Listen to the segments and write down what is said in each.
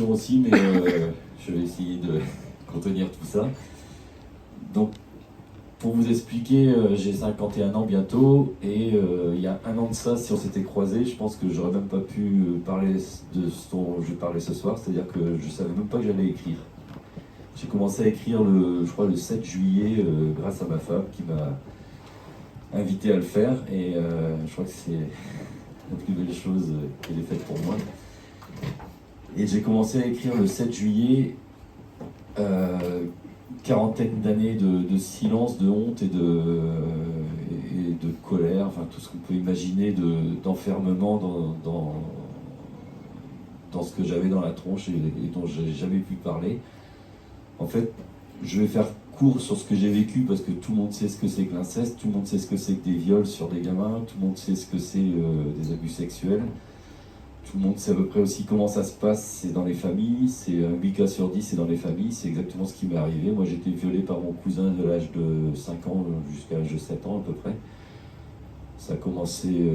Aussi, mais je vais essayer de contenir tout ça. Donc, pour vous expliquer, j'ai 51 ans bientôt, et il y a un an de ça, si on s'était croisés, je pense que j'aurais même pas pu parler de ce dont je vais parler ce soir, c'est-à-dire que je savais même pas que j'allais écrire. J'ai commencé à écrire, je crois, le 7 juillet, grâce à ma femme qui m'a invité à le faire, et je crois que c'est la plus belle chose qu'elle ait faite pour moi. Et j'ai commencé à écrire le 7 juillet, quarantaine d'années de silence, de honte et de colère, enfin tout ce qu'on peut imaginer d'enfermement dans ce que j'avais dans la tronche et dont j'ai jamais pu parler. En fait, je vais faire court sur ce que j'ai vécu parce que tout le monde sait ce que c'est que l'inceste, tout le monde sait ce que c'est que des viols sur des gamins, tout le monde sait ce que c'est des abus sexuels. Tout le monde sait à peu près aussi comment ça se passe, c'est dans les familles, c'est 8 cas sur 10, c'est dans les familles, c'est exactement ce qui m'est arrivé. Moi j'ai été violé par mon cousin de l'âge de 5 ans jusqu'à l'âge de 7 ans à peu près. Ça a commencé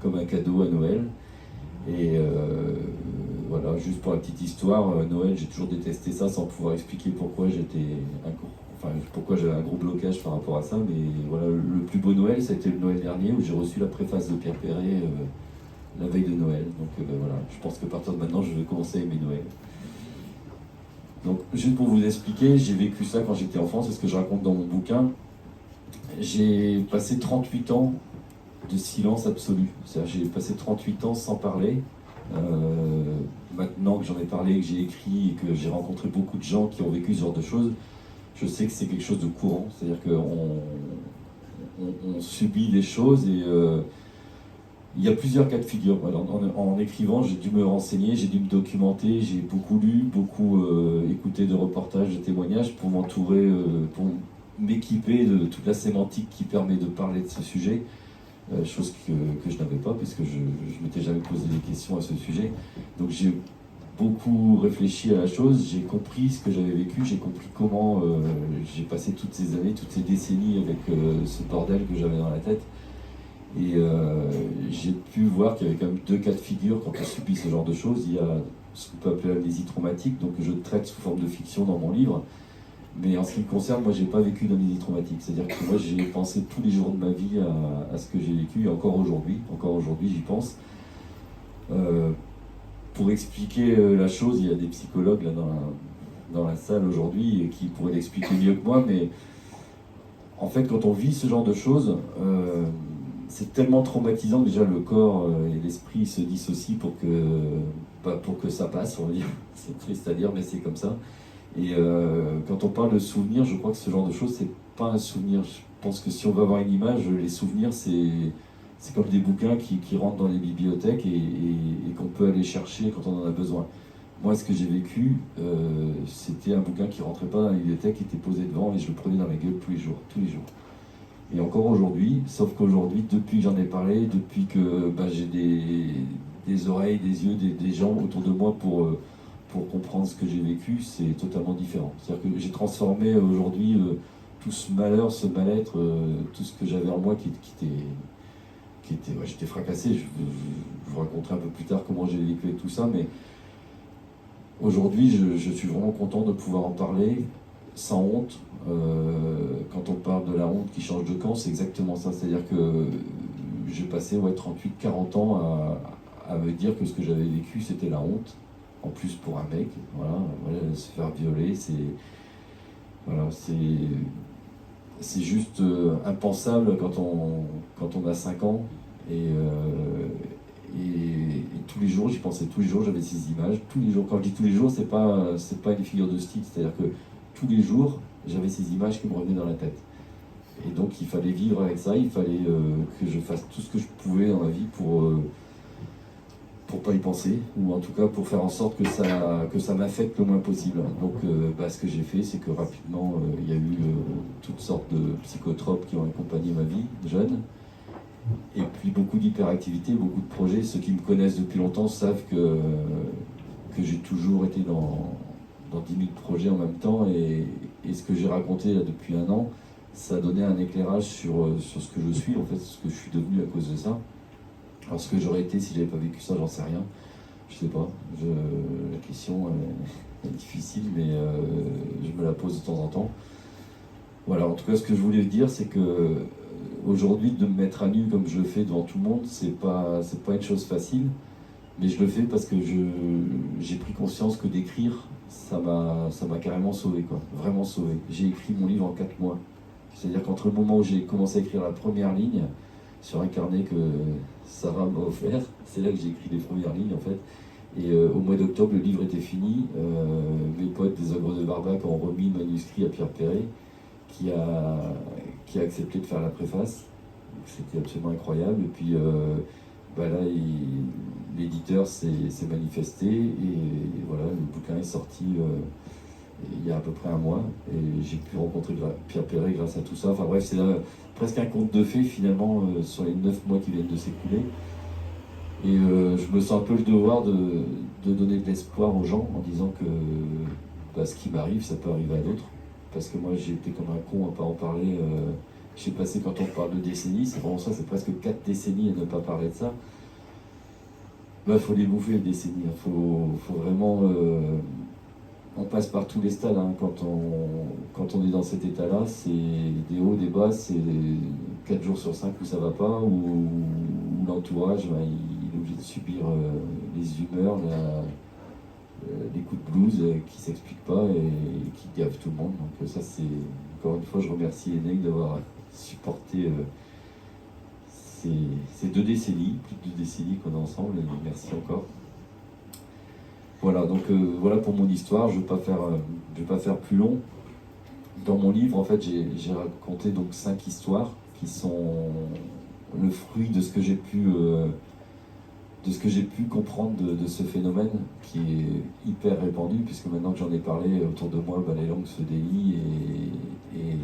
comme un cadeau à Noël. Et voilà, juste pour la petite histoire, Noël j'ai toujours détesté ça sans pouvoir expliquer pourquoi pourquoi j'avais un gros blocage par rapport à ça. Mais voilà, le plus beau Noël, ça a été le Noël dernier où j'ai reçu la préface de Pierre Perret la veille de Noël. Donc voilà, je pense que à partir de maintenant, je vais commencer à aimer Noël. Donc juste pour vous expliquer, j'ai vécu ça quand j'étais enfant, c'est ce que je raconte dans mon bouquin. J'ai passé 38 ans de silence absolu. C'est-à-dire j'ai passé 38 ans sans parler. Maintenant que j'en ai parlé, que j'ai écrit et que j'ai rencontré beaucoup de gens qui ont vécu ce genre de choses, je sais que c'est quelque chose de courant. C'est-à-dire qu'on subit des choses et il y a plusieurs cas de figure. En écrivant, j'ai dû me renseigner, j'ai dû me documenter, j'ai beaucoup lu, beaucoup écouté de reportages, de témoignages pour m'entourer, pour m'équiper de toute la sémantique qui permet de parler de ce sujet, chose que je n'avais pas puisque je ne m'étais jamais posé des questions à ce sujet. Donc j'ai beaucoup réfléchi à la chose, j'ai compris ce que j'avais vécu, j'ai compris comment j'ai passé toutes ces années, toutes ces décennies avec ce bordel que j'avais dans la tête. Et j'ai pu voir qu'il y avait quand même deux cas de figure quand on subit ce genre de choses. Il y a ce qu'on peut appeler l'amnésie traumatique, donc que je traite sous forme de fiction dans mon livre. Mais en ce qui me concerne, moi, j'ai pas vécu d'amnésie traumatique. C'est-à-dire que moi, j'ai pensé tous les jours de ma vie à ce que j'ai vécu, et encore aujourd'hui, j'y pense. Pour expliquer la chose, il y a des psychologues là dans la salle aujourd'hui qui pourraient l'expliquer mieux que moi, mais en fait, quand on vit ce genre de choses, c'est tellement traumatisant que déjà le corps et l'esprit se dissocient pour que ça passe, on va dire. C'est triste à dire, mais c'est comme ça. Et quand on parle de souvenirs, je crois que ce genre de choses, c'est pas un souvenir. Je pense que si on veut avoir une image, les souvenirs, c'est comme des bouquins qui rentrent dans les bibliothèques et qu'on peut aller chercher quand on en a besoin. Moi, ce que j'ai vécu, c'était un bouquin qui rentrait pas dans la bibliothèque, qui était posé devant et je le prenais dans la gueule tous les jours. Et encore aujourd'hui, sauf qu'aujourd'hui, depuis que j'en ai parlé, depuis que j'ai des oreilles, des yeux, des gens autour de moi pour comprendre ce que j'ai vécu, c'est totalement différent. C'est-à-dire que j'ai transformé aujourd'hui tout ce malheur, ce mal-être, tout ce que j'avais en moi qui était j'étais fracassé. Je vous raconterai un peu plus tard comment j'ai vécu avec tout ça, mais aujourd'hui, je suis vraiment content de pouvoir en parler sans honte. Quand on parle de la honte qui change de camp, c'est exactement ça. C'est-à-dire que j'ai passé 38-40 ans à me dire que ce que j'avais vécu, c'était la honte. En plus pour un mec, voilà, se faire violer, c'est juste impensable quand on a 5 ans. Et tous les jours, j'y pensais tous les jours, j'avais ces images. Tous les jours, quand je dis tous les jours, c'est pas une figure de style, c'est-à-dire que tous les jours, j'avais ces images qui me revenaient dans la tête. Et donc il fallait vivre avec ça, il fallait que je fasse tout ce que je pouvais dans la vie pour pas y penser, ou en tout cas pour faire en sorte que ça m'affecte le moins possible. Donc ce que j'ai fait, c'est que rapidement, il y a eu toutes sortes de psychotropes qui ont accompagné ma vie jeune. Et puis beaucoup d'hyperactivité, beaucoup de projets. Ceux qui me connaissent depuis longtemps savent que j'ai toujours été dans 10 000 projets en même temps. Et ce que j'ai raconté là depuis un an, ça a donné un éclairage sur ce que je suis, en fait, ce que je suis devenu à cause de ça. Alors ce que j'aurais été si j'avais pas vécu ça, j'en sais rien. Je sais pas, la question est difficile, mais je me la pose de temps en temps. Voilà, en tout cas, ce que je voulais dire, c'est que aujourd'hui, de me mettre à nu comme je le fais devant tout le monde, c'est pas une chose facile, mais je le fais parce que j'ai pris conscience que d'écrire, ça m'a carrément sauvé, quoi, vraiment sauvé. J'ai écrit mon livre en 4 mois. C'est-à-dire qu'entre le moment où j'ai commencé à écrire la première ligne sur un carnet que Sarah m'a offert, c'est là que j'ai écrit les premières lignes en fait. Et au mois d'octobre, le livre était fini. Mes potes des Ogres de Barbac ont remis le manuscrit à Pierre Perret, qui a accepté de faire la préface. C'était absolument incroyable. Et puis là, l'éditeur s'est manifesté et voilà, le bouquin est sorti il y a à peu près un mois et j'ai pu rencontrer Pierre Perret grâce à tout ça. Enfin bref, c'est presque un conte de fées finalement sur les 9 mois qui viennent de s'écouler. Et je me sens un peu le devoir de donner de l'espoir aux gens en disant que ce qui m'arrive, ça peut arriver à d'autres. Parce que moi, j'ai été comme un con à pas en parler. J'ai passé, quand on parle de décennies, c'est vraiment ça, c'est presque 4 décennies à ne pas parler de ça. Il faut les bouffer les décennies. Faut vraiment... on passe par tous les stades hein, quand on est dans cet état-là. C'est des hauts, des bas, c'est 4 jours sur 5 où ça va pas, où l'entourage, il est obligé de subir les humeurs, les coups de blues qui s'expliquent pas et qui gavent tout le monde. Donc ça, c'est encore une fois, je remercie Enec d'avoir supporté ces 2 décennies, plus de 2 décennies qu'on est ensemble, et merci encore. Voilà, donc voilà pour mon histoire. Je vais pas faire plus long. Dans mon livre, en fait, j'ai raconté donc 5 histoires qui sont le fruit de ce que j'ai pu comprendre de ce phénomène qui est hyper répandu, puisque maintenant que j'en ai parlé autour de moi, les langues se délient et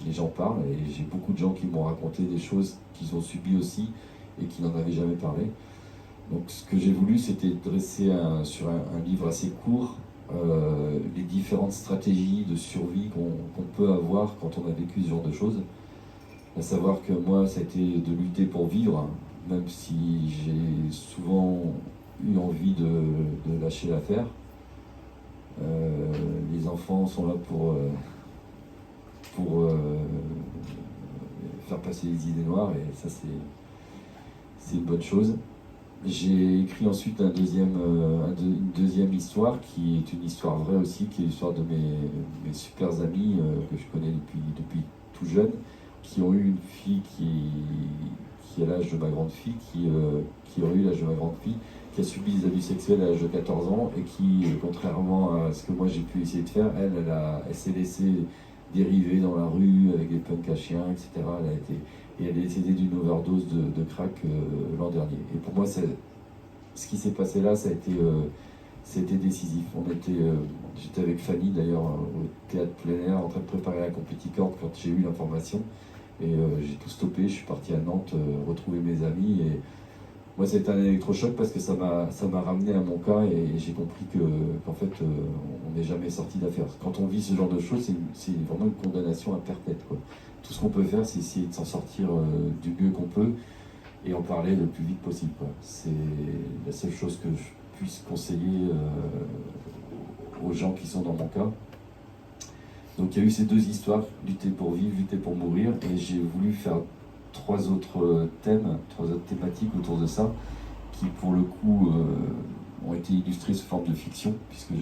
les gens parlent. Et j'ai beaucoup de gens qui m'ont raconté des choses qu'ils ont subies aussi et qui n'en avaient jamais parlé. Donc ce que j'ai voulu, c'était dresser sur un livre assez court les différentes stratégies de survie qu'on peut avoir quand on a vécu ce genre de choses. À savoir que moi, ça a été de lutter pour vivre, même si j'ai souvent eu envie de lâcher l'affaire. Les enfants sont là pour faire passer les idées noires, et ça c'est une bonne chose. J'ai écrit ensuite une deuxième histoire qui est une histoire vraie aussi, qui est l'histoire de mes super amis que je connais depuis tout jeune, qui ont eu une fille qui a l'âge de ma grande fille, qui aurait eu l'âge de ma grande fille, qui a subi des abus sexuels à l'âge de 14 ans et qui, contrairement à ce que moi j'ai pu essayer de faire, elle s'est laissée dériver dans la rue avec des punks à chiens, etc. Elle est décédée d'une overdose de crack l'an dernier. Et pour moi, ce qui s'est passé là, ça a été décisif. J'étais avec Fanny d'ailleurs au théâtre plein air en train de préparer la compéticorne quand j'ai eu l'information. Et j'ai tout stoppé, je suis parti à Nantes retrouver mes amis. Et moi, ça a été un électrochoc parce que ça m'a ramené à mon cas et j'ai compris qu'en fait, on n'est jamais sorti d'affaire. Quand on vit ce genre de choses, c'est vraiment une condamnation à perpète, quoi. Tout ce qu'on peut faire, c'est essayer de s'en sortir du mieux qu'on peut et en parler le plus vite possible, quoi. C'est la seule chose que je puisse conseiller aux gens qui sont dans mon cas. Donc il y a eu ces 2 histoires, lutter pour vivre, lutter pour mourir, et j'ai voulu faire 3 autres thématiques autour de ça, qui pour le coup ont été illustrées sous forme de fiction, puisque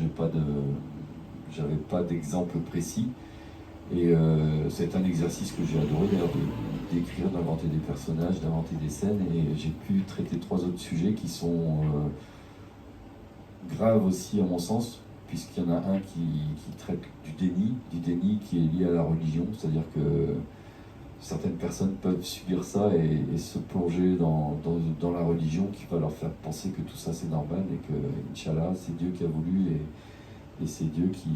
j'avais pas d'exemple précis. Et c'est un exercice que j'ai adoré d'ailleurs, d'écrire, d'inventer des personnages, d'inventer des scènes, et j'ai pu traiter 3 autres sujets qui sont graves aussi à mon sens, puisqu'il y en a un qui traite du déni qui est lié à la religion, c'est-à-dire que certaines personnes peuvent subir ça et se plonger dans la religion qui va leur faire penser que tout ça c'est normal et que, Inch'Allah, c'est Dieu qui a voulu et c'est Dieu qui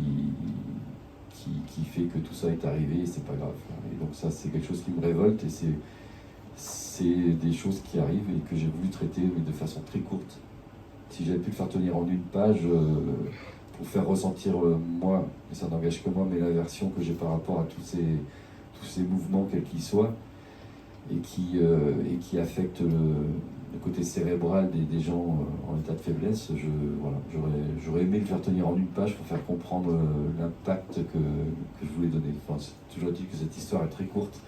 fait que tout ça est arrivé et c'est pas grave. Et donc ça, c'est quelque chose qui me révolte et c'est des choses qui arrivent et que j'ai voulu traiter, mais de façon très courte. Si j'avais pu le faire tenir en 1 page pour faire ressentir moi, et ça n'engage que moi, mais l'aversion que j'ai par rapport à tous ces mouvements, quels qu'ils soient, et qui affectent le côté cérébral des gens en état de faiblesse, voilà, j'aurais aimé le faire tenir en une page pour faire comprendre l'impact que je voulais donner. Enfin, c'est toujours dit que cette histoire est très courte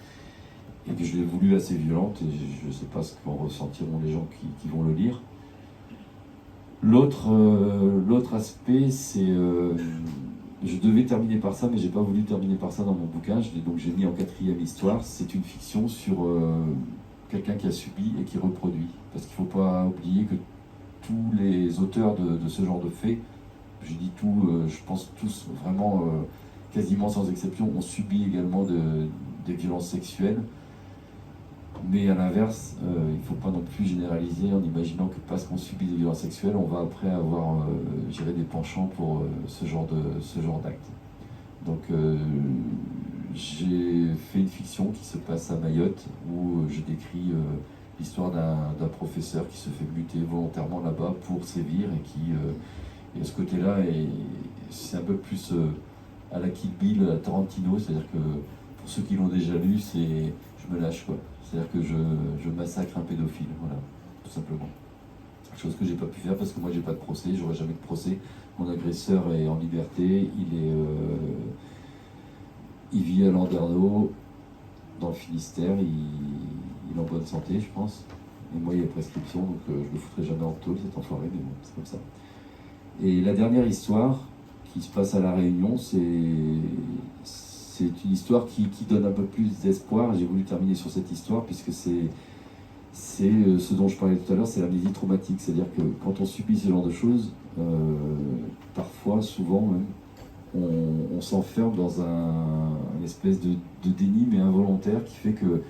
et que je l'ai voulu assez violente, et je ne sais pas ce qu'en ressentiront les gens qui vont le lire. L'autre aspect, c'est... je devais terminer par ça, mais j'ai pas voulu terminer par ça dans mon bouquin, donc j'ai mis en 4e histoire. C'est une fiction sur quelqu'un qui a subi et qui reproduit. Parce qu'il ne faut pas oublier que tous les auteurs de ce genre de faits, je dis tout, je pense tous vraiment, quasiment sans exception, ont subi également des violences sexuelles. Mais à l'inverse, il ne faut pas non plus généraliser en imaginant que parce qu'on subit des violences sexuelles, on va après avoir des penchants pour ce genre d'acte. Donc j'ai fait une fiction qui se passe à Mayotte, où je décris l'histoire d'un professeur qui se fait muter volontairement là-bas pour sévir, et à ce côté-là, c'est un peu plus à la Kill Bill, à Tarantino, c'est-à-dire que pour ceux qui l'ont déjà lu, je me lâche, quoi. C'est-à-dire que je massacre un pédophile, voilà, tout simplement. Chose que j'ai pas pu faire parce que moi j'ai pas de procès, j'aurai jamais de procès. Mon agresseur est en liberté, il vit à Landerneau, dans le Finistère, il est en bonne santé, je pense. Et moi il y a prescription, donc je le foutrai jamais en tôle, cet enfoiré, mais bon, c'est comme ça. Et la dernière histoire qui se passe à La Réunion, c'est une histoire qui donne un peu plus d'espoir. J'ai voulu terminer sur cette histoire puisque c'est ce dont je parlais tout à l'heure, c'est l'amnésie traumatique. C'est-à-dire que quand on subit ce genre de choses, parfois, souvent même, on s'enferme dans une espèce de déni, mais involontaire, qui fait que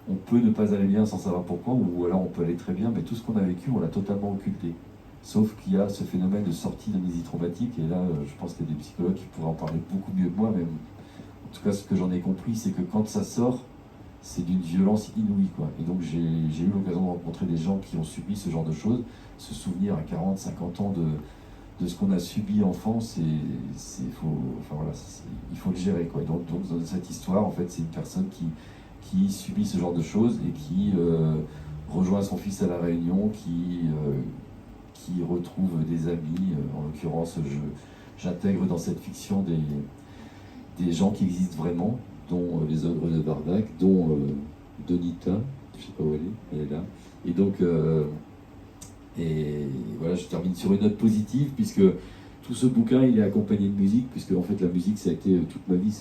on peut ne pas aller bien sans savoir pourquoi, ou alors on peut aller très bien, mais tout ce qu'on a vécu, on l'a totalement occulté. Sauf qu'il y a ce phénomène de sortie d'amnésie traumatique, et là, je pense qu'il y a des psychologues qui pourraient en parler beaucoup mieux que moi, mais en tout cas, ce que j'en ai compris, c'est que quand ça sort, c'est d'une violence inouïe, quoi. Et donc j'ai eu l'occasion de rencontrer des gens qui ont subi ce genre de choses, se souvenir à 40, 50 ans de ce qu'on a subi enfant, il faut le gérer, quoi. Et donc dans cette histoire, en fait, c'est une personne qui subit ce genre de choses et qui rejoint son fils à La Réunion, qui retrouve des amis. En l'occurrence, j'intègre dans cette fiction des gens qui existent vraiment, dont les œuvres de Bardac, dont Donita, je ne sais pas où elle est là. Et donc, voilà, je termine sur une note positive, puisque tout ce bouquin, il est accompagné de musique, puisque en fait la musique, ça a été toute ma vie,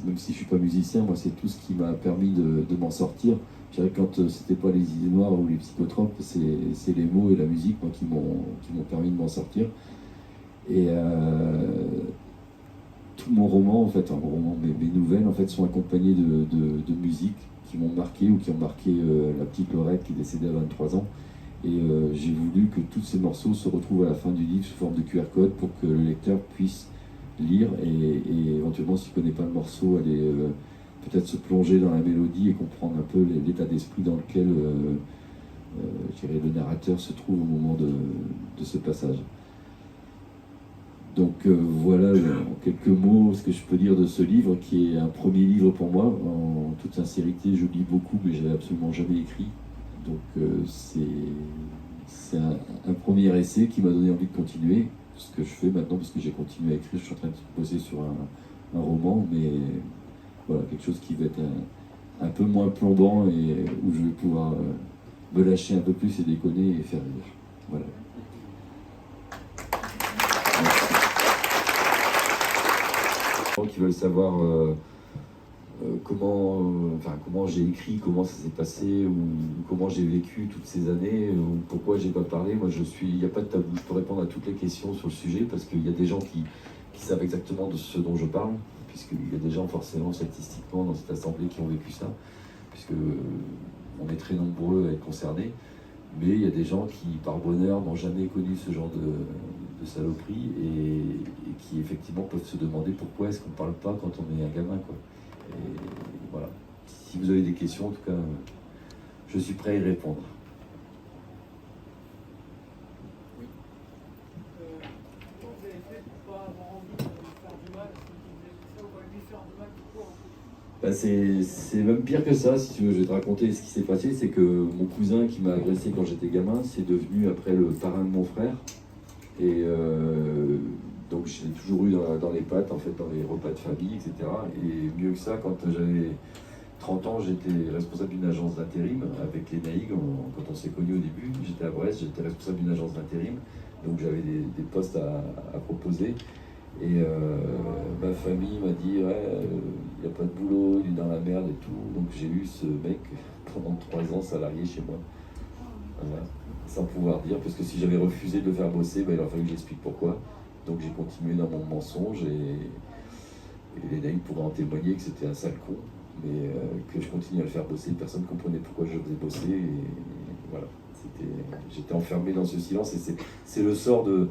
même si je ne suis pas musicien, moi c'est tout ce qui m'a permis de m'en sortir. Je dirais que quand c'était pas les idées noires ou les psychotropes, c'est les mots et la musique, moi, qui m'ont permis de m'en sortir. Et tout mon roman, en fait, mes nouvelles, en fait, sont accompagnées de musique qui m'ont marqué, ou qui ont marqué la petite Laurette qui est décédée à 23 ans. Et j'ai voulu que tous ces morceaux se retrouvent à la fin du livre sous forme de QR code pour que le lecteur puisse lire et éventuellement, s'il ne connaît pas le morceau, aller peut-être se plonger dans la mélodie et comprendre un peu l'état d'esprit dans lequel le narrateur se trouve au moment de ce passage. Donc voilà en quelques mots ce que je peux dire de ce livre, qui est un premier livre pour moi. En toute sincérité, je lis beaucoup, mais je n'ai absolument jamais écrit. Donc c'est un premier essai qui m'a donné envie de continuer ce que je fais maintenant, parce que j'ai continué à écrire. Je suis en train de bosser sur un roman, mais voilà, quelque chose qui va être un peu moins plombant, et où je vais pouvoir me lâcher un peu plus et déconner et faire rire. Voilà. Qui veulent savoir comment j'ai écrit, comment ça s'est passé, ou comment j'ai vécu toutes ces années, ou pourquoi j'ai pas parlé. Moi, il n'y a pas de tabou, je peux répondre à toutes les questions sur le sujet, parce qu'il y a des gens qui savent exactement de ce dont je parle, puisqu'il y a des gens forcément statistiquement dans cette assemblée qui ont vécu ça, puisque on est très nombreux à être concernés. Mais il y a des gens qui, par bonheur, n'ont jamais connu ce genre de saloperie, et qui effectivement peuvent se demander pourquoi est-ce qu'on ne parle pas quand on est un gamin, quoi. Et voilà. Si vous avez des questions, en tout cas, je suis prêt à y répondre. Oui. Comment vous avez fait pour ne pas avoir envie de lui faire du mal? Est-ce que vous faisiez tout ça ou pas lui faire du mal tout court? Bah, c'est même pire que ça, si tu veux. Je vais te raconter ce qui s'est passé. C'est que mon cousin qui m'a agressé quand j'étais gamin, c'est devenu après le parrain de mon frère. Et donc je l'ai toujours eu dans les pattes, en fait, dans les repas de famille, etc. Et mieux que ça, quand j'avais 30 ans, j'étais responsable d'une agence d'intérim avec les Naïg. Quand on s'est connus au début, j'étais à Brest, j'étais responsable d'une agence d'intérim. Donc j'avais des postes à proposer. Et ma famille m'a dit, ouais, il n'y a pas de boulot, il est dans la merde et tout. Donc j'ai eu ce mec pendant 3 ans salarié chez moi. Voilà. Sans pouvoir dire, parce que si j'avais refusé de le faire bosser, ben, il aurait fallu que j'explique pourquoi. Donc j'ai continué dans mon mensonge et les naïfs pourraient en témoigner que c'était un sale con, mais que je continuais à le faire bosser, personne ne comprenait pourquoi je le faisais bosser. Et voilà, j'étais enfermé dans ce silence et c'est le sort de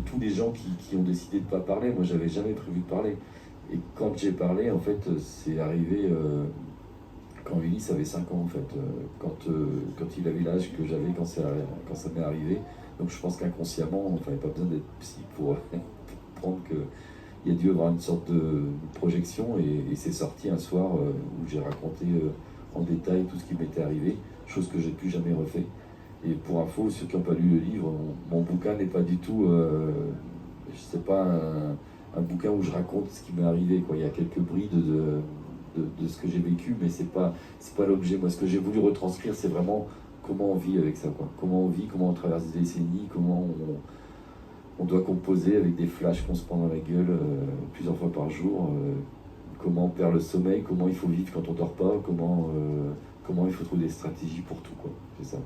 tous les gens qui ont décidé de ne pas parler. Moi, j'avais jamais prévu de parler. Et quand j'ai parlé, en fait, c'est arrivé quand Ulysse avait 5 ans, en fait, quand il avait l'âge que j'avais quand ça m'est arrivé. Donc je pense qu'inconsciemment, enfin, il n'y a pas besoin d'être psy pour comprendre qu'il y a dû avoir une sorte de projection et c'est sorti un soir où j'ai raconté en détail tout ce qui m'était arrivé, chose que j'ai plus jamais refait. Et pour info, ceux qui n'ont pas lu le livre, mon bouquin n'est pas du tout, c'est pas un bouquin où je raconte ce qui m'est arrivé, quoi. Il y a quelques brides de ce que j'ai vécu, mais c'est pas l'objet. Moi, ce que j'ai voulu retranscrire, c'est vraiment comment on vit avec ça, quoi. Comment on vit, comment on traverse des décennies, comment on doit composer avec des flashs qu'on se prend dans la gueule plusieurs fois par jour, comment on perd le sommeil, comment il faut vivre quand on dort pas, comment il faut trouver des stratégies pour tout, quoi. C'est ça.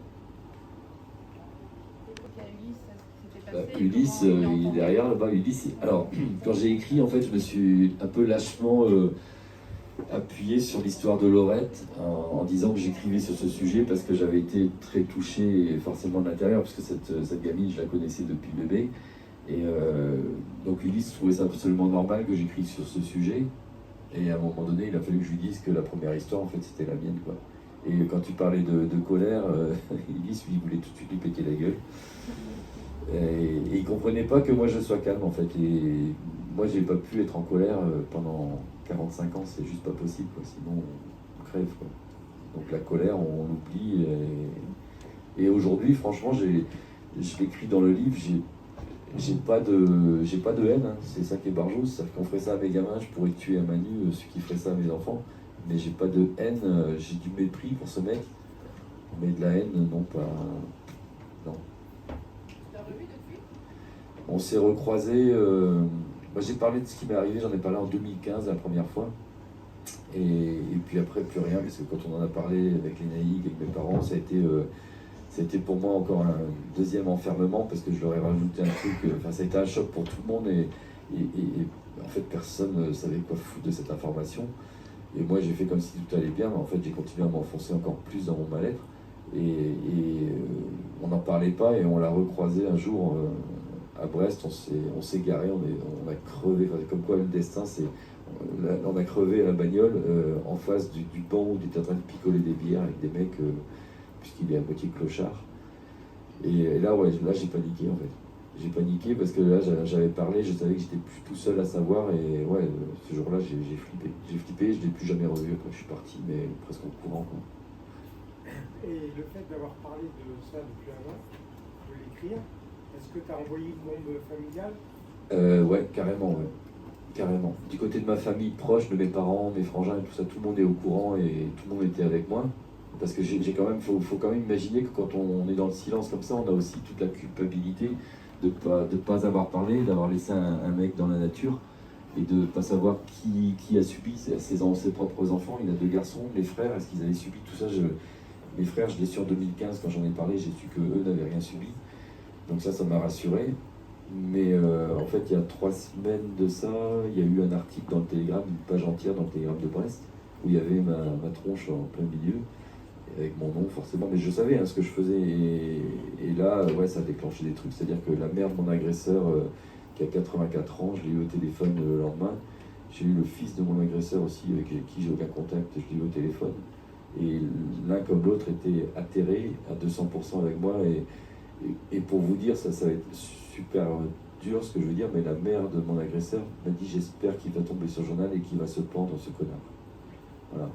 Ulysse, il est derrière là-bas. Ulysse, alors, quand j'ai écrit, en fait, je me suis un peu lâchement appuyé sur l'histoire de Laurette en disant que j'écrivais sur ce sujet parce que j'avais été très touché forcément de l'intérieur, parce que cette gamine, je la connaissais depuis bébé. Et donc Ulysse trouvait ça absolument normal que j'écrive sur ce sujet. Et à un moment donné, il a fallu que je lui dise que la première histoire, en fait, c'était la mienne, quoi. Et quand tu parlais de colère, Ulysse, lui, il voulait tout de suite lui péter la gueule. Et il comprenait pas que moi je sois calme, en fait. Et moi, j'ai pas pu être en colère pendant 45 ans, c'est juste pas possible, quoi. Sinon on crève, quoi. Donc la colère, on l'oublie. Et aujourd'hui, franchement, je l'écris dans le livre, j'ai pas de haine, hein. C'est ça qui est barjou, c'est-à-dire qu'on ferait ça à mes gamins, je pourrais tuer à main nue ceux qui feraient ça à mes enfants, mais j'ai pas de haine, j'ai du mépris pour ce mec, mais de la haine, non, pas. Non. On s'est recroisés. Moi, j'ai parlé de ce qui m'est arrivé, j'en ai parlé en 2015 la première fois. Et puis après, plus rien, parce que quand on en a parlé avec les naïcs, avec mes parents, ça a été pour moi encore un deuxième enfermement, parce que je leur ai rajouté un truc. Enfin, ça a été un choc pour tout le monde, et en fait, personne ne savait quoi foutre de cette information. Et moi, j'ai fait comme si tout allait bien, mais en fait, j'ai continué à m'enfoncer encore plus dans mon mal-être. Et on n'en parlait pas, et on l'a recroisé un jour. À Brest, on s'est garé, on a crevé, enfin, comme quoi le destin, on a crevé à la bagnole en face du banc où il était en train de picoler des bières avec des mecs, puisqu'il est à moitié clochard. Et là, ouais, là j'ai paniqué, en fait. J'ai paniqué parce que là j'avais parlé, je savais que j'étais plus tout seul à savoir, et ouais, ce jour-là j'ai flippé. J'ai flippé, je ne l'ai plus jamais revu, après je suis parti, mais presque en courant, quoi. Et le fait d'avoir parlé de ça depuis un an, de l'écrire, est-ce que tu as envoyé une bombe familiale ? Ouais, carrément, ouais. Carrément. Du côté de ma famille proche, de mes parents, mes frangins et tout ça, tout le monde est au courant et tout le monde était avec moi. Parce que j'ai quand même, faut quand même imaginer que quand on est dans le silence comme ça, on a aussi toute la culpabilité de pas avoir parlé, d'avoir laissé un mec dans la nature et de ne pas savoir qui a subi ses propres enfants. Il a 2 garçons, mes frères, est-ce qu'ils avaient subi tout ça? Mes frères, je l'ai su en 2015 quand j'en ai parlé, j'ai su qu'eux n'avaient rien subi. Donc ça m'a rassuré. Mais en fait, il y a 3 semaines de ça, il y a eu un article dans le Télégramme, une page entière dans le Télégramme de Brest, où il y avait ma tronche en plein milieu, avec mon nom forcément, mais je savais ce que je faisais. Et là, ouais, ça a déclenché des trucs. C'est-à-dire que la mère de mon agresseur, qui a 84 ans, je l'ai eu au téléphone le lendemain. J'ai eu le fils de mon agresseur aussi, avec qui j'ai aucun contact, je l'ai eu au téléphone. Et l'un comme l'autre était atterré à 200% avec moi. Et pour vous dire, ça va être super dur ce que je veux dire, mais la mère de mon agresseur m'a dit: j'espère qu'il va tomber sur le journal et qu'il va se pendre, ce connard. Voilà.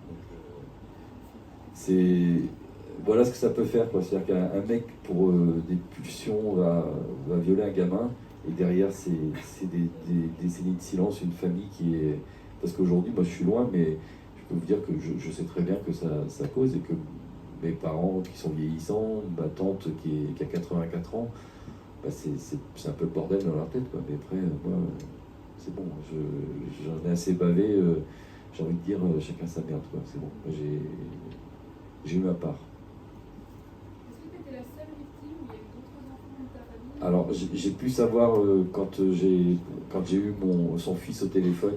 Voilà ce que ça peut faire, quoi. C'est-à-dire qu'un mec, pour des pulsions, va violer un gamin, et derrière, c'est des décennies de silence, une famille qui est... Parce qu'aujourd'hui, moi, je suis loin, mais je peux vous dire que je sais très bien que ça cause, et que mes parents qui sont vieillissants, ma tante qui a 84 ans, bah c'est un peu le bordel dans leur tête, quoi. Mais après, moi, c'est bon, j'en ai assez bavé, j'ai envie de dire, chacun sa merde, quoi. C'est bon, j'ai eu ma part. Est-ce que tu étais la seule victime ou il y a eu d'autres enfants de ta famille? Alors, j'ai pu savoir quand j'ai eu son fils au téléphone,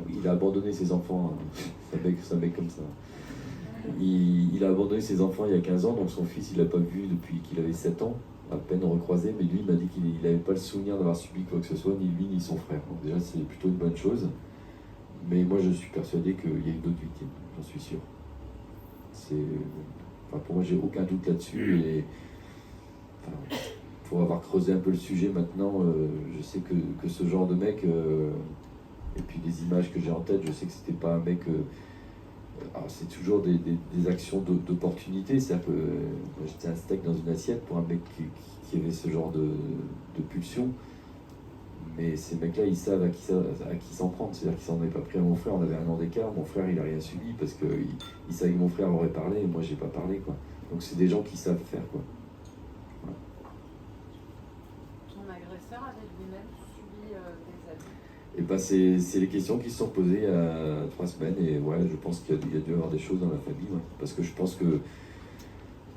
il a abandonné ses enfants. Hein. C'est un mec comme ça. Il a abandonné ses enfants il y a 15 ans, donc son fils, il l'a pas vu depuis qu'il avait 7 ans, à peine recroisé, mais lui, il m'a dit qu'il n'avait pas le souvenir d'avoir subi quoi que ce soit, ni lui, ni son frère. Donc déjà, c'est plutôt une bonne chose. Mais moi, je suis persuadé qu'il y a eu d'autres victimes, j'en suis sûr. Enfin, pour moi, j'ai aucun doute là-dessus. Et enfin, pour avoir creusé un peu le sujet maintenant, je sais que ce genre de mec, et puis les images que j'ai en tête, je sais que c'était pas un mec... alors c'est toujours des actions d'opportunité, c'est-à-dire que j'étais un steak dans une assiette pour un mec qui avait ce genre de pulsion. Mais ces mecs-là, ils savent à qui s'en prendre. C'est-à-dire qu'ils s'en avaient pas pris à mon frère, on avait 1 an d'écart. Mon frère, il a rien subi parce qu'il savait que mon frère aurait parlé et moi, j'ai pas parlé, quoi. Donc c'est des gens qui savent faire, quoi. Voilà. Ton agresseur avait lui-même subi des abus? Et ben c'est les questions qui se sont posées il y a 3 semaines. Et ouais, je pense qu'il y a dû y avoir des choses dans la famille. Ouais. Parce que je pense que,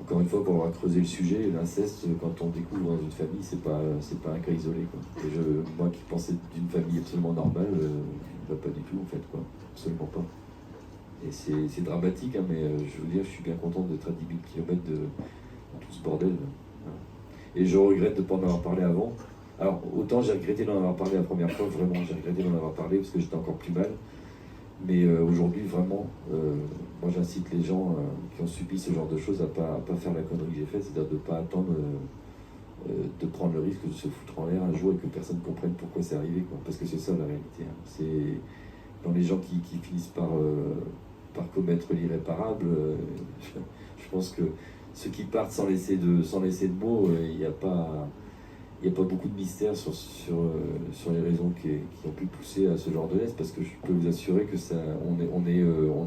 encore une fois, pour avoir creusé le sujet, l'inceste, quand on découvre dans une famille, c'est pas un cas isolé, quoi. Et moi qui pensais d'une famille absolument normale, pas du tout, en fait, quoi. Absolument pas. Et c'est dramatique, hein, mais je veux dire, je suis bien content d'être à 10 000 km de tout ce bordel. Voilà. Et je regrette de ne pas en avoir parlé avant. Alors, autant j'ai regretté d'en avoir parlé la première fois, vraiment, j'ai regretté d'en avoir parlé parce que j'étais encore plus mal. Mais aujourd'hui, vraiment, moi j'incite les gens qui ont subi ce genre de choses à pas faire la connerie que j'ai faite, c'est-à-dire de ne pas attendre de prendre le risque de se foutre en l'air un jour et que personne ne comprenne pourquoi c'est arrivé, quoi. Parce que c'est ça la réalité. Hein. C'est dans les gens qui finissent par commettre l'irréparable, je pense que ceux qui partent sans laisser de mots, il n'y a pas beaucoup de mystère sur les raisons qui ont pu pousser à ce genre de laisse, parce que je peux vous assurer que on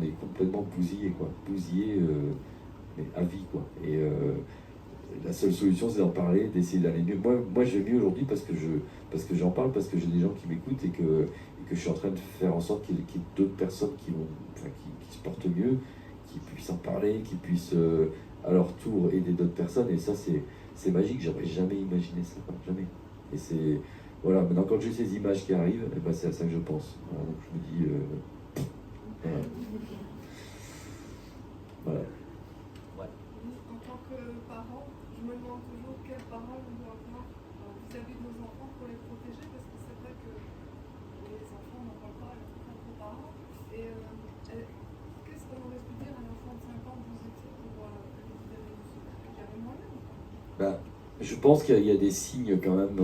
est complètement bousillé, quoi. Bousillé, mais à vie, quoi. Et la seule solution, c'est d'en parler, d'essayer d'aller mieux. Moi, je vais mieux aujourd'hui parce que j'en parle, parce que j'ai des gens qui m'écoutent et que je suis en train de faire en sorte qu'il y ait d'autres personnes qui se portent mieux, qui puissent en parler, qui puissent à leur tour aider d'autres personnes. Et ça, c'est magique, j'aurais jamais imaginé ça, jamais. Et c'est... Voilà, maintenant quand j'ai ces images qui arrivent, eh ben, c'est à ça que je pense. Voilà, donc je me dis... voilà. Voilà. Ouais. En tant que parent, je me demande toujours quelles paroles on doit avoir vis-à-vis de nos enfants pour les protéger, parce que c'est vrai que les enfants n'en parlent pas à leurs propres parents. Et qu'est-ce qu'on aurait pu dire à un enfant de 5 ans que vous étiez pour lui libérer du secret? Il y avait moyen ou pas? Je pense qu'il y a des signes quand même.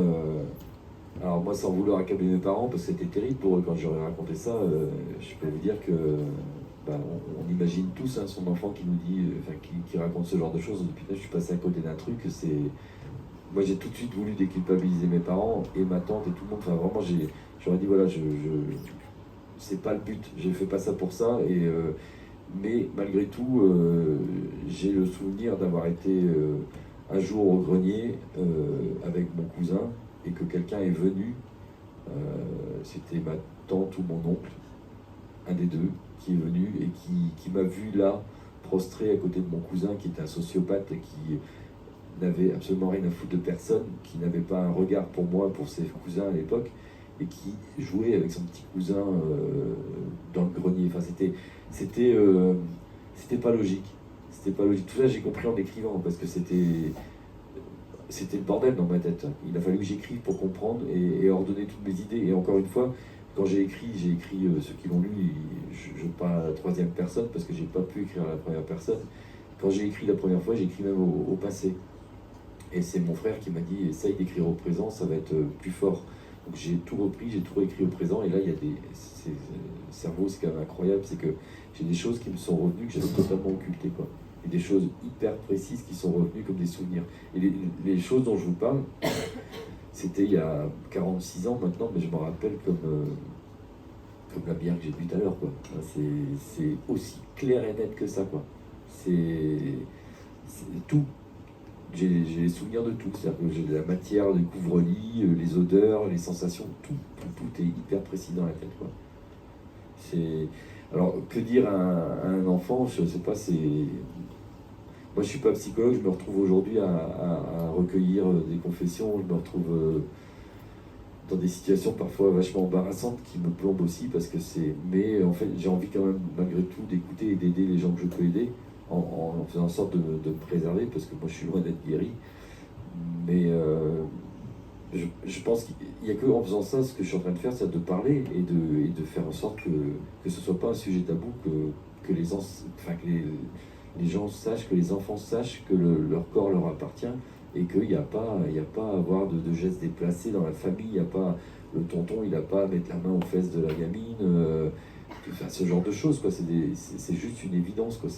Alors moi, sans vouloir accabler mes parents, parce que c'était terrible pour eux quand j'aurais raconté ça, je peux vous dire que on imagine tous hein, son enfant qui nous dit, qui raconte ce genre de choses. Depuis là, je suis passé à côté d'un truc. Moi, j'ai tout de suite voulu déculpabiliser mes parents et ma tante et tout le monde. Enfin, vraiment, j'aurais dit voilà, c'est pas le but. J'ai fait pas ça pour ça. Mais malgré tout, j'ai le souvenir d'avoir été un jour au grenier avec mon cousin et que quelqu'un est venu, c'était ma tante ou mon oncle, un des deux, qui est venu et qui m'a vu là, prostré à côté de mon cousin qui était un sociopathe et qui n'avait absolument rien à foutre de personne, qui n'avait pas un regard pour moi, pour ses cousins à l'époque, et qui jouait avec son petit cousin dans le grenier. Enfin, c'était pas logique. C'était pas logique. Tout ça, j'ai compris en écrivant, parce que c'était le bordel dans ma tête. Il a fallu que j'écrive pour comprendre et ordonner toutes mes idées. Et encore une fois, quand j'ai écrit ceux qui l'ont lu, je ne parle à la troisième personne, parce que j'ai pas pu écrire à la première personne. Quand j'ai écrit la première fois, j'ai écrit même au passé. Et c'est mon frère qui m'a dit, essaye d'écrire au présent, ça va être plus fort. Donc j'ai tout repris, j'ai tout réécrit au présent, et là, il y a des... Le cerveau, c'est quand même incroyable, c'est que j'ai des choses qui me sont revenues, que j'avais totalement occultées, quoi. Et des choses hyper précises qui sont revenues comme des souvenirs. Et les choses dont je vous parle, c'était il y a 46 ans maintenant, mais je me rappelle comme la bière que j'ai bu tout à l'heure, quoi. C'est aussi clair et net que ça, quoi. C'est tout. J'ai les souvenirs de tout. C'est-à-dire que j'ai la matière, les couvre-lits, les odeurs, les sensations, tout est hyper précis dans la tête, quoi. Alors, que dire à un enfant, je ne sais pas, c'est... Moi, je ne suis pas psychologue, je me retrouve aujourd'hui à recueillir des confessions, je me retrouve dans des situations parfois vachement embarrassantes qui me plombent aussi, parce que c'est... Mais en fait, j'ai envie quand même, malgré tout, d'écouter et d'aider les gens que je peux aider, en faisant en sorte de me préserver, parce que moi, je suis loin d'être guéri. Mais je pense qu'il n'y a que en faisant ça, ce que je suis en train de faire, c'est de parler et de faire en sorte que ce ne soit pas un sujet tabou, que les gens sachent, que les enfants sachent que leur corps leur appartient, et qu'il n'y a pas à avoir de gestes déplacés dans la famille, il n'y a pas... Le tonton, il n'a pas à mettre la main aux fesses de la gamine, ce genre de choses, quoi. C'est juste une évidence, quoi.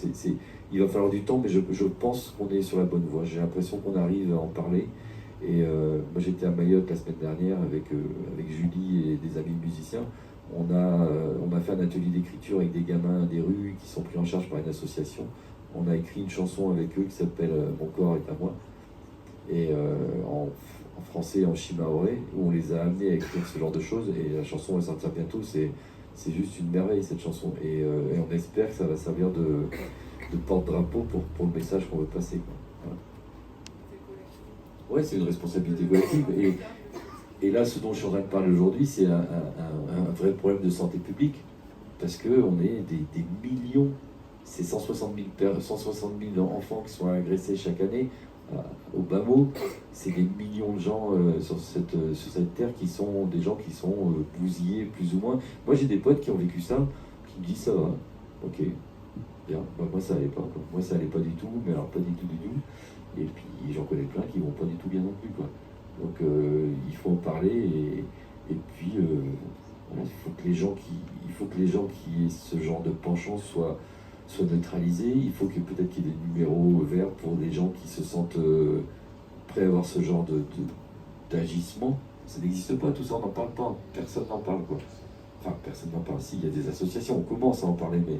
Il va falloir du temps, mais je pense qu'on est sur la bonne voie. J'ai l'impression qu'on arrive à en parler. Et moi, j'étais à Mayotte la semaine dernière avec Julie et des amis musiciens. On a fait un atelier d'écriture avec des gamins des rues qui sont pris en charge par une association. On a écrit une chanson avec eux qui s'appelle Mon corps est à moi, et en français et en shimaoré, où on les a amenés à écrire ce genre de choses, et la chanson va sortir bientôt. C'est juste une merveille, cette chanson, et on espère que ça va servir de porte-drapeau pour le message qu'on veut passer, quoi. Voilà. Ouais, c'est une responsabilité collective, et là, ce dont je suis en train de parler aujourd'hui, c'est un vrai problème de santé publique, parce qu'on est des millions, c'est 160 000 enfants qui sont agressés chaque année, au bas mot. C'est des millions de gens sur cette terre qui sont des gens qui sont bousillés plus ou moins. Moi, j'ai des potes qui ont vécu ça, qui me disent ça va, ok, bien. Moi, ça allait pas, quoi. Moi, ça allait pas du tout, mais alors pas du tout. Et puis j'en connais plein qui vont pas du tout bien non plus, quoi. Donc il faut en parler, et puis voilà, il faut que les gens qui aient ce genre de penchant soient neutralisés. Il faut que peut-être qu'il y ait des numéros verts pour des gens qui se sentent prêts à avoir ce genre d'agissement. Ça n'existe pas, tout ça, on n'en parle pas. Personne n'en parle, quoi. Enfin, personne n'en parle. Si, il y a des associations, on commence à en parler, mais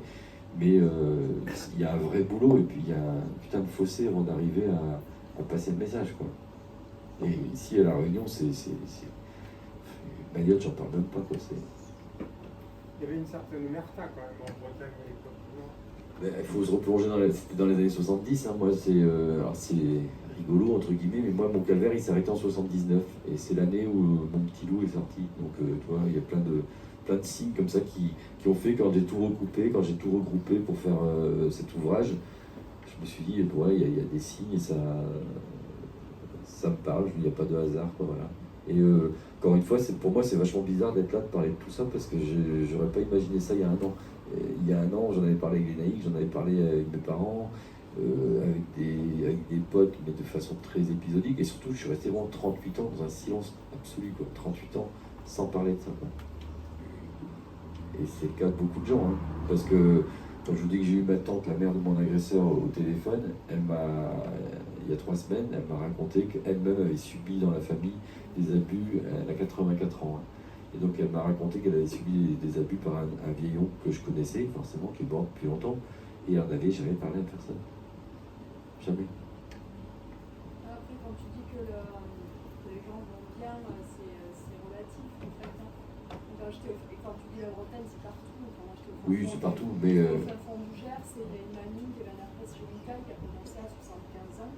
il y a un vrai boulot, et puis il y a un putain de fossé avant d'arriver à passer le message, quoi. Et ici, à La Réunion, c'est... Mayotte, j'en parle même pas, quoi. Il y avait une certaine omerta, quand même, en Bretagne à l'époque. Il faut se replonger c'était dans les années 70, hein. Moi, alors c'est rigolo, entre guillemets, mais moi, mon calvaire, il s'est arrêté en 79, et c'est l'année où Mon Petit Loup est sorti. Donc, tu vois, il y a plein de signes comme ça qui ont fait, quand j'ai tout regroupé pour faire cet ouvrage, je me suis dit, ouais, il y a des signes, et ça me parle, il n'y a pas de hasard, quoi, voilà. Et encore une fois, pour moi, c'est vachement bizarre d'être là, de parler de tout ça, parce que j'aurais pas imaginé ça il y a un an. Il y a un an, j'en avais parlé avec les naïcs, j'en avais parlé avec mes parents, avec des potes, mais de façon très épisodique, et surtout, je suis resté vraiment 38 ans dans un silence absolu, quoi. 38 ans sans parler de ça, quoi. Et c'est le cas de beaucoup de gens, hein, parce que quand je vous dis que j'ai eu ma tante, la mère de mon agresseur, au téléphone, il y a 3 semaines, elle m'a raconté qu'elle-même avait subi dans la famille des abus. Elle a 84 ans, hein. Et donc elle m'a raconté qu'elle avait subi des abus par un vieillon que je connaissais, forcément, qui est mort depuis longtemps, et elle n'avait jamais parlé à personne. Jamais. Après, quand tu dis que les gens vont bien, c'est relatif, en fait. Quand tu dis la Bretagne, c'est partout. Enfin, oui, c'est partout, mais... Au fond du Gers, c'est une mamie qui avait une herpès chirurgicale qui a commencé à 75 ans.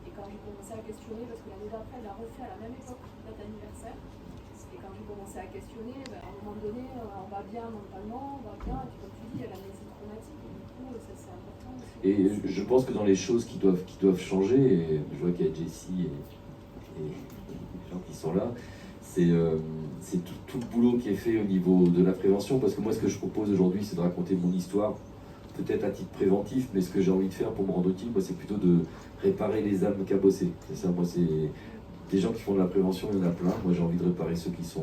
Et quand j'ai commencé à questionner, parce que l'année d'après, elle a refait à la même époque, date anniversaire. Et quand j'ai commencé à questionner, à un moment donné, on va bien mentalement, on va bien, et puis comme tu dis, il y a l'amnésie traumatique, et du coup, ça c'est important aussi. Et je pense que dans les choses qui doivent changer, et je vois qu'il y a Jessie et les gens qui sont là, c'est tout le boulot qui est fait au niveau de la prévention, parce que moi, ce que je propose aujourd'hui, c'est de raconter mon histoire, peut-être à titre préventif, mais ce que j'ai envie de faire pour me rendre utile, moi, c'est plutôt de réparer les âmes cabossées. C'est ça, moi, c'est des gens qui font de la prévention, il y en a plein. Moi, j'ai envie de réparer ceux qui sont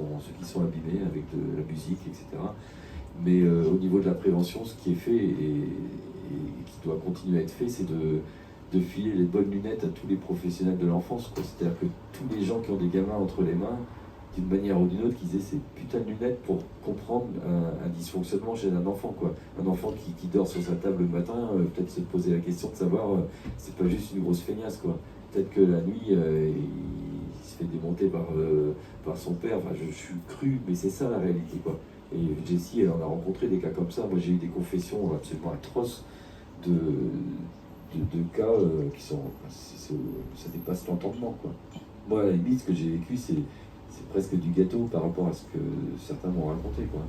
abîmés avec de la musique, etc. Mais au niveau de la prévention, ce qui est fait et qui doit continuer à être fait, c'est de filer les bonnes lunettes à tous les professionnels de l'enfance. C'est-à-dire que tous les gens qui ont des gamins entre les mains, d'une manière ou d'une autre, qu'ils aient ces putains de lunettes pour comprendre un dysfonctionnement chez un enfant, quoi. Un enfant qui dort sur sa table le matin, peut-être se poser la question de savoir, c'est pas juste une grosse feignasse, quoi. Peut-être que la nuit, il se fait démonter par son père. Enfin, je suis cru, mais c'est ça la réalité, quoi. Et Jessie, elle en a rencontré des cas comme ça. Moi, j'ai eu des confessions absolument atroces de cas qui sont... ça dépasse l'entendement, quoi. Moi, à la limite, ce que j'ai vécu, c'est presque du gâteau par rapport à ce que certains m'ont raconté, quoi.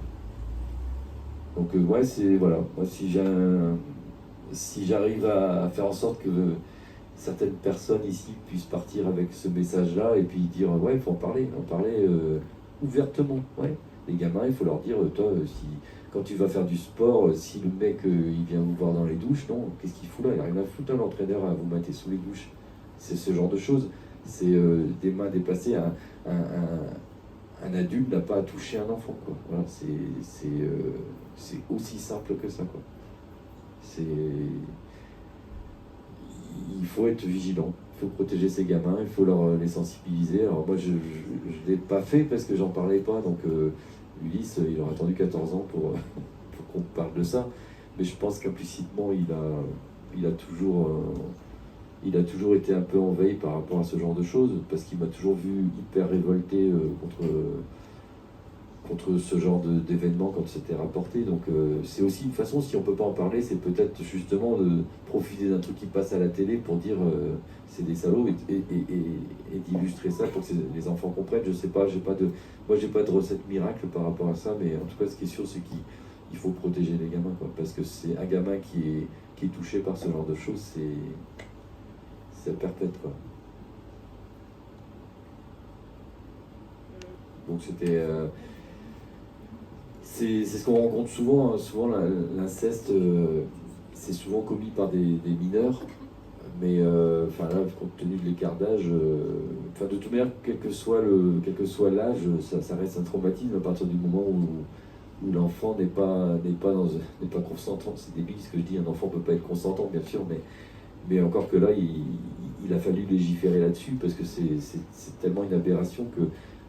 Donc, ouais, c'est... Voilà. Moi, si j'arrive à faire en sorte que certaines personnes ici puissent partir avec ce message-là et puis dire, ouais, il faut en parler ouvertement, ouais. Les gamins, il faut leur dire, toi, quand tu vas faire du sport, si le mec, il vient vous voir dans les douches, non, qu'est-ce qu'il fout là? Il n'y a rien à foutre, l'entraîneur, à vous mater sous les douches. C'est ce genre de choses. C'est des mains déplacées. Un adulte n'a pas à toucher un enfant, quoi. Voilà, c'est aussi simple que ça, quoi. Il faut être vigilant. Il faut protéger ces gamins, il faut les sensibiliser. Alors moi, je ne l'ai pas fait parce que j'en parlais pas, donc Ulysse, il aurait attendu 14 ans pour qu'on parle de ça. Mais je pense qu'implicitement, il a toujours été un peu en veille par rapport à ce genre de choses, parce qu'il m'a toujours vu hyper révolté contre ce genre d'événement quand c'était rapporté. Donc c'est aussi une façon, si on peut pas en parler, c'est peut-être justement de profiter d'un truc qui passe à la télé pour dire c'est des salauds et d'illustrer ça pour que les enfants comprennent. Je sais pas, moi j'ai pas de recette miracle par rapport à ça, mais en tout cas ce qui est sûr, c'est qu'il faut protéger les gamins, quoi, parce que c'est un gamin qui est touché par ce genre de choses, c'est perpète, quoi. Donc c'était c'est ce qu'on rencontre souvent, hein. Souvent l'inceste, c'est souvent commis par des mineurs, mais enfin là, compte tenu de l'écart d'âge, enfin de toute manière, quel que soit l'âge, ça reste un traumatisme à partir du moment où l'enfant n'est pas consentant. C'est débile ce que je dis, un enfant peut pas être consentant, bien sûr, mais encore que là, il a fallu légiférer là-dessus parce que c'est tellement une aberration que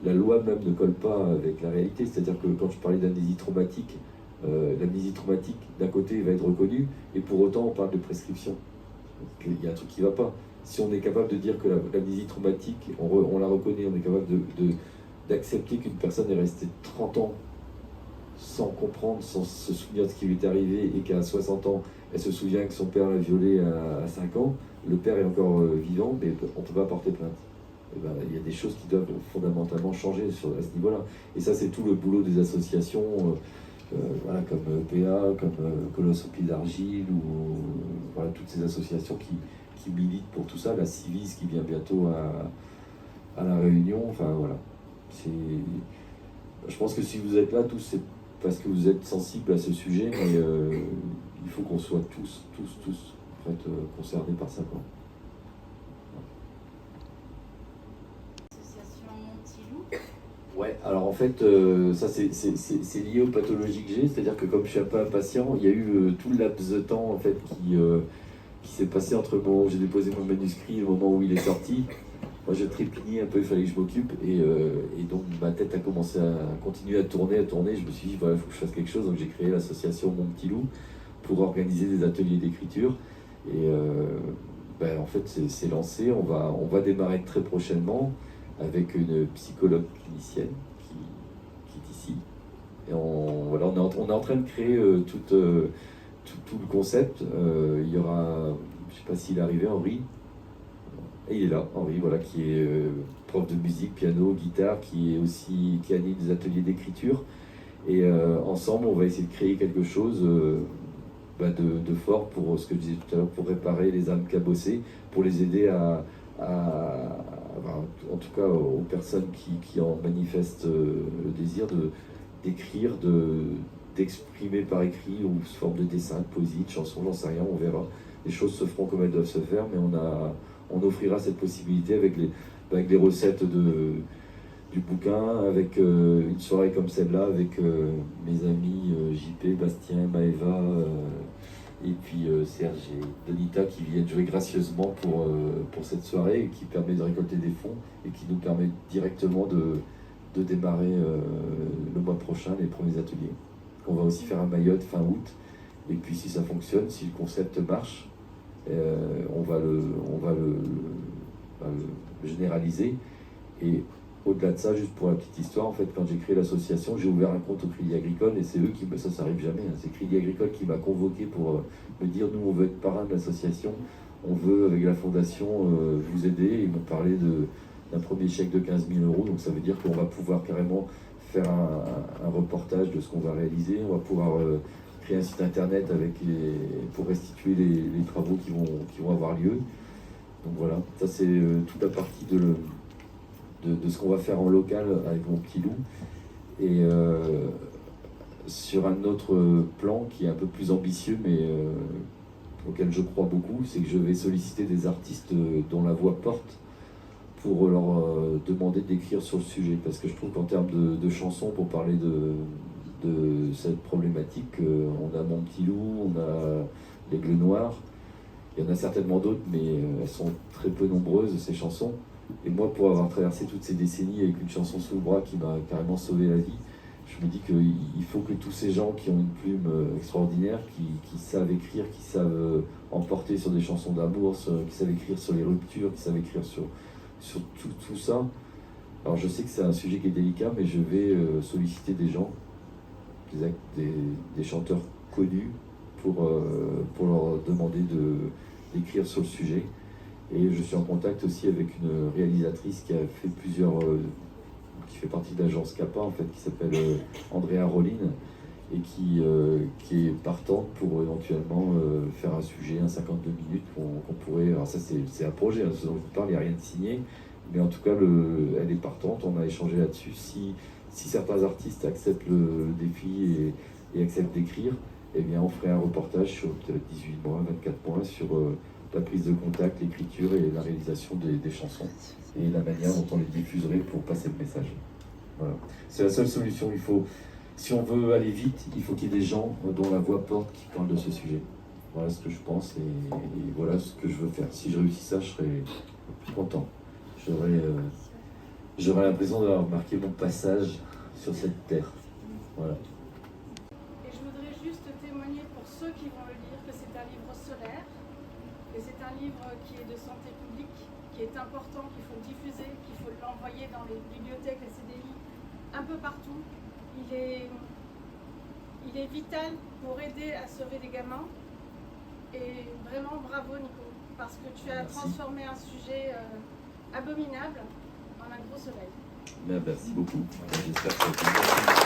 la loi même ne colle pas avec la réalité. C'est-à-dire que quand je parlais d'amnésie traumatique, d'un côté va être reconnue, et pour autant on parle de prescription. Donc, il y a un truc qui ne va pas. Si on est capable de dire que l'amnésie traumatique, on la reconnaît, on est capable d'accepter qu'une personne est restée 30 ans sans comprendre, sans se souvenir de ce qui lui est arrivé, et qu'à 60 ans, elle se souvient que son père l'a violée à 5 ans, le père est encore vivant, mais on ne peut pas porter plainte. Ben, il y a des choses qui doivent fondamentalement changer à ce niveau-là. Et ça, c'est tout le boulot des associations, voilà, comme PA, comme Colosse au pied d'argile, ou voilà, toutes ces associations qui militent pour tout ça. La Civis qui vient bientôt à La Réunion. Enfin, voilà. Je pense que si vous êtes là, tous, c'est parce que vous êtes sensibles à ce sujet, mais il faut qu'on soit tous en fait, concernés par ça, quoi. Ouais, alors en fait, ça c'est lié aux pathologies que j'ai, c'est-à-dire que comme je suis un peu impatient, il y a eu tout le laps de temps en fait qui s'est passé entre le moment où j'ai déposé mon manuscrit et le moment où il est sorti. Moi j'ai trépigné un peu, il fallait que je m'occupe, et donc ma tête a commencé à continuer à tourner. Je me suis dit, voilà, il faut que je fasse quelque chose, donc j'ai créé l'association Mon Petit Loup pour organiser des ateliers d'écriture. Et ben, en fait c'est lancé, on va démarrer très prochainement avec une psychologue clinicienne qui est ici. Et on est en train de créer tout le concept. Il y aura, je ne sais pas s'il est arrivé, Henri. Et il est là, Henri, voilà, qui est prof de musique, piano, guitare, qui anime des ateliers d'écriture. Et ensemble, on va essayer de créer quelque chose de fort pour ce que je disais tout à l'heure, pour réparer les âmes cabossées, pour les aider en tout cas aux personnes qui en manifestent le désir d'écrire, d'exprimer par écrit, ou sous forme de dessin, de poésie, de chanson, j'en sais rien, on verra. Les choses se feront comme elles doivent se faire, mais on offrira cette possibilité avec avec des recettes du bouquin, avec une soirée comme celle-là, avec mes amis JP, Bastien, Maëva, et puis Serge et Donita qui viennent jouer gracieusement pour cette soirée, et qui permet de récolter des fonds et qui nous permet directement de démarrer le mois prochain les premiers ateliers. On va aussi faire à Mayotte fin août, et puis si ça fonctionne, si le concept marche, on va le généraliser. Et au-delà de ça, juste pour la petite histoire, en fait, quand j'ai créé l'association, j'ai ouvert un compte au Crédit Agricole, et c'est eux qui, ça n'arrive jamais, hein, c'est Crédit Agricole qui m'a convoqué pour me dire, nous on veut être parrain de l'association, on veut avec la fondation vous aider. Ils m'ont parlé d'un premier chèque de 15 000 €, donc ça veut dire qu'on va pouvoir carrément faire un reportage de ce qu'on va réaliser, on va pouvoir créer un site internet pour restituer les travaux qui vont avoir lieu. Donc voilà, ça c'est toute la partie de ce qu'on va faire en local avec mon petit loup. Et sur un autre plan qui est un peu plus ambitieux, mais auquel je crois beaucoup, c'est que je vais solliciter des artistes dont la voix porte pour leur demander d'écrire sur le sujet. Parce que je trouve qu'en termes de chansons, pour parler de cette problématique, on a Mon Petit Loup, on a L'Aigle Noir, il y en a certainement d'autres, mais elles sont très peu nombreuses, ces chansons. Et moi, pour avoir traversé toutes ces décennies avec une chanson sous le bras qui m'a carrément sauvé la vie, je me dis qu'il faut que tous ces gens qui ont une plume extraordinaire, qui savent écrire, qui savent emporter sur des chansons d'amour, qui savent écrire sur les ruptures, qui savent écrire sur tout ça. Alors je sais que c'est un sujet qui est délicat, mais je vais solliciter des gens, des chanteurs connus, pour leur demander d'écrire sur le sujet. Et je suis en contact aussi avec une réalisatrice qui a fait qui fait partie de l'agence Kappa, en fait, qui s'appelle Andrea Rollin, et qui est partante pour éventuellement faire un sujet, un 52 minutes qu'on pourrait... Alors ça c'est un projet, hein, ce dont je vous parle, il n'y a rien de signé, mais en tout cas elle est partante, on a échangé là-dessus. Si certains artistes acceptent le défi et acceptent d'écrire, eh bien on ferait un reportage sur peut-être 18 mois, 24 mois, sur la prise de contact, l'écriture et la réalisation des chansons, et la manière dont on les diffuserait pour passer le message. Voilà. C'est la seule solution. Si on veut aller vite, il faut qu'il y ait des gens dont la voix porte qui parlent de ce sujet. Voilà ce que je pense, et voilà ce que je veux faire. Si je réussis ça, je serai content. J'aurais l'impression d'avoir marqué mon passage sur cette terre. Voilà. Et je voudrais juste témoigner pour ceux qui vont le lire que c'est un livre solaire, et c'est un livre qui est de santé publique, qui est important, qu'il faut diffuser, qu'il faut l'envoyer dans les bibliothèques, les CDI, un peu partout. Il est vital pour aider à sauver les gamins. Et vraiment bravo Nico, parce que tu as transformé un sujet abominable en un gros soleil. Merci beaucoup. J'espère que